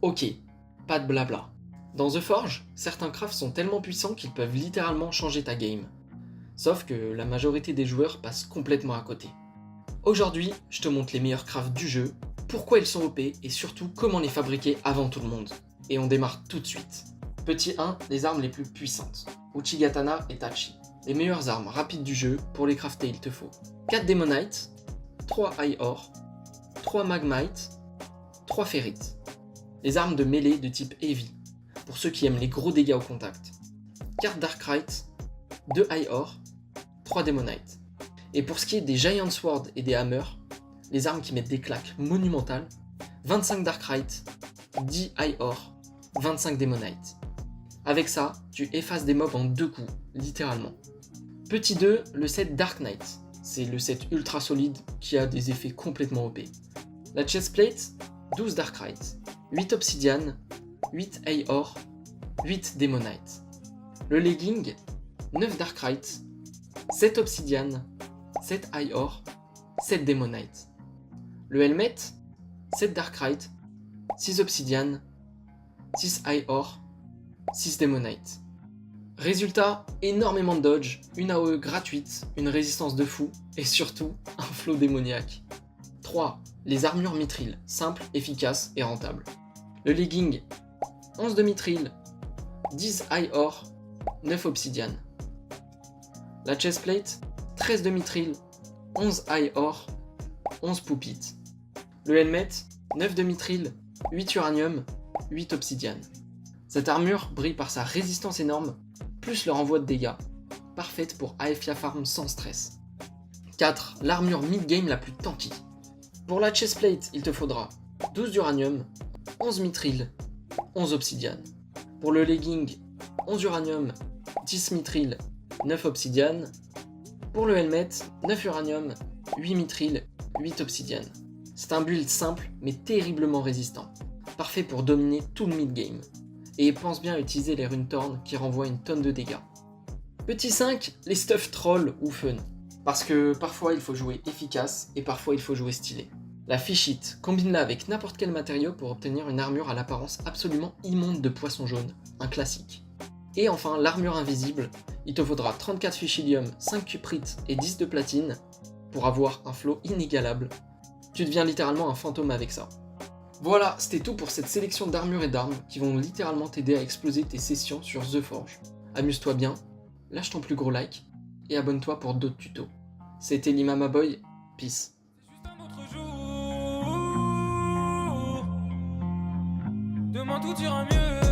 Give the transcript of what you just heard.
Ok, pas de blabla. Dans The Forge, certains crafts sont tellement puissants qu'ils peuvent littéralement changer ta game. Sauf que la majorité des joueurs passent complètement à côté. Aujourd'hui, je te montre les meilleurs crafts du jeu, pourquoi ils sont OP et surtout comment les fabriquer avant tout le monde. Et on démarre tout de suite. Petit 1, les armes les plus puissantes. Uchigatana et Tachi. Les meilleures armes rapides du jeu, pour les crafter il te faut 4 Demonites, 3 High Ore, 3 Magmite, 3 Ferrite. Les armes de mêlée de type Heavy, pour ceux qui aiment les gros dégâts au contact. 4 Darkrai, 2 High Ore, 3 Demonite. Et pour ce qui est des Giant Sword et des Hammers, les armes qui mettent des claques monumentales, 25 Darkrai, 10 High Ore, 25 Demonite. Avec ça, tu effaces des mobs en 2 coups, littéralement. Petit 2, le set Dark Knight. C'est le set ultra solide qui a des effets complètement OP. La chestplate, 12 Darkrai, 8 Obsidian, 8 High Ore, 8 Demonite. Le legging, 9 Darkrai, 7 Obsidian, 7 High Ore, 7 Demonite. Le helmet, 7 Darkrai, 6 Obsidian, 6 High Ore, 6 Demonite. Résultat, énormément de dodge, une AOE gratuite, une résistance de fou, et surtout, un flow démoniaque. 3. Les armures mithril, simples, efficaces et rentables. Le legging, 11 de mithril, 10 High Ore, 9 Obsidian. La chestplate, 13 de mithril, 11 High Ore, 11 Poupit. Le helmet, 9 de mithril, 8 uranium, 8 Obsidian. Cette armure brille par sa résistance énorme, plus le renvoi de dégâts, parfaite pour AFK farm sans stress. 4. L'armure mid-game la plus tanky. Pour la chestplate, il te faudra 12 d'uranium, 11 mithril, 11 obsidian. Pour le legging, 11 uranium, 10 mithril, 9 obsidian. Pour le helmet, 9 uranium, 8 mithril, 8 obsidian. C'est un build simple mais terriblement résistant, parfait pour dominer tout le mid-game. Et pense bien à utiliser les Runethorn qui renvoient une tonne de dégâts. Petit 5, les stuff troll ou fun. Parce que parfois il faut jouer efficace et parfois il faut jouer stylé. La Fish-It, combine-la avec n'importe quel matériau pour obtenir une armure à l'apparence absolument immonde de poisson jaune, un classique. Et enfin l'armure invisible, il te faudra 34 Fichilium, 5 cuprites et 10 de platine pour avoir un flow inégalable. Tu deviens littéralement un fantôme avec ça. Voilà, c'était tout pour cette sélection d'armures et d'armes qui vont littéralement t'aider à exploser tes sessions sur The Forge. Amuse-toi bien, lâche ton plus gros like et abonne-toi pour d'autres tutos. C'était l'Imama Boy, peace. C'est juste un autre jour. Demain tout ira mieux.